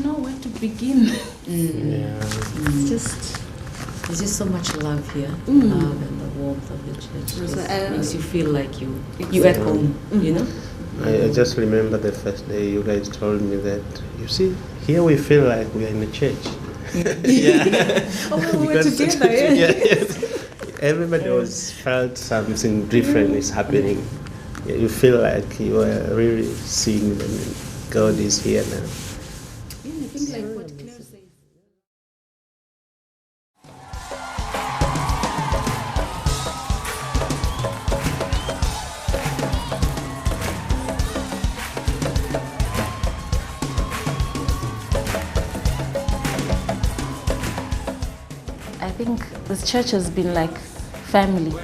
even know where to begin. Yeah. There's just so much love here, love and the warmth of the church. It makes you feel like you're at home, you know? I just remember the first day you guys told me that, you see, here we feel like we are in a church. Yeah. We were together, yes. Everybody felt something different is happening. Yeah, you feel like you are really seeing them. God is here now. I think like what Claire says. I think this church has been like family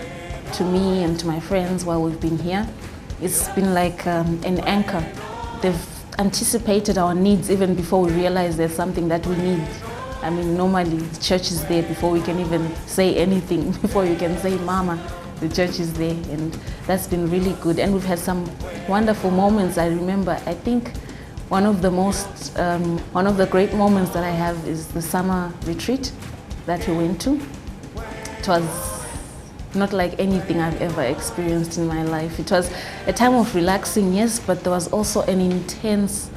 to me and to my friends while we've been here. It's been like an anchor. They've anticipated our needs even before we realize there's something that we need. I mean, normally the church is there before we can even say anything, before we can say mama, the church is there, and that's been really good. And we've had some wonderful moments. I remember, I think one of the great moments that I have is the summer retreat that we went to. It was not like anything I've ever experienced in my life. It was a time of relaxing, yes, but there was also an intense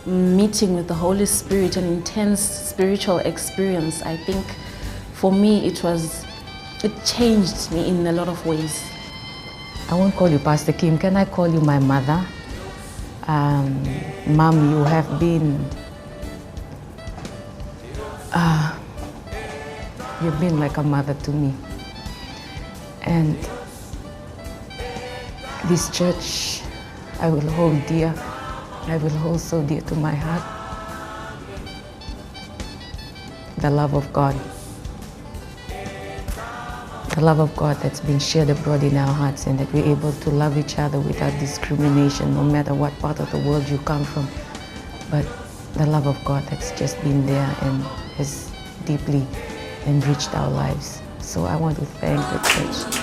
meeting with the Holy Spirit, an intense spiritual experience. I think for me it changed me in a lot of ways. I won't call you Pastor Kim. Can I call you my mother? Mom, you have been you've been like a mother to me. And this church I will hold dear. I will hold so dear to my heart. The love of God. The love of God that's been shared abroad in our hearts, and that we're able to love each other without discrimination, no matter what part of the world you come from. But the love of God that's just been there and has deeply enriched our lives. So I want to thank the church.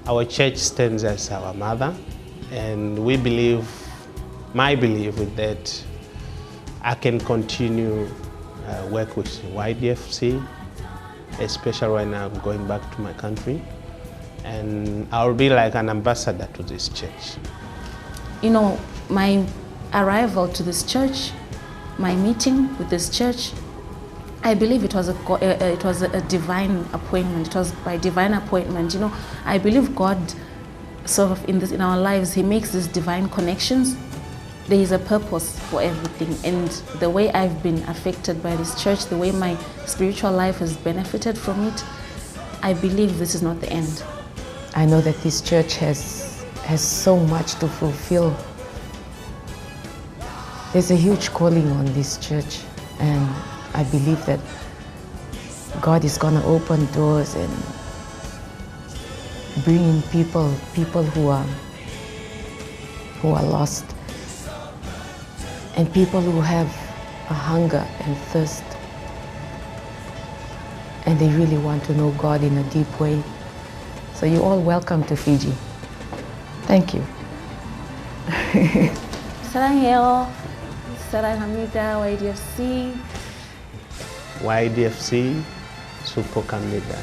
Our church stands as our mother, and we believe, my belief is that I can continue work with YDFC, especially when I'm going back to my country, and I'll be like an ambassador to this church. You know, my arrival to this church, my meeting with this church, I believe it was a divine appointment. It was by divine appointment. You know, I believe God, sort of in our lives, He makes these divine connections. There is a purpose for everything, and the way I've been affected by this church, the way my spiritual life has benefited from it, I believe this is not the end. I know that this church has so much to fulfill. There's a huge calling on this church, and I believe that God is going to open doors and bring in people who are lost, and people who have a hunger and thirst, and they really want to know God in a deep way. So you're all welcome to Fiji. Thank you. 사랑해요. 사랑합니다, YDFC. YDFC, Suppokamnida.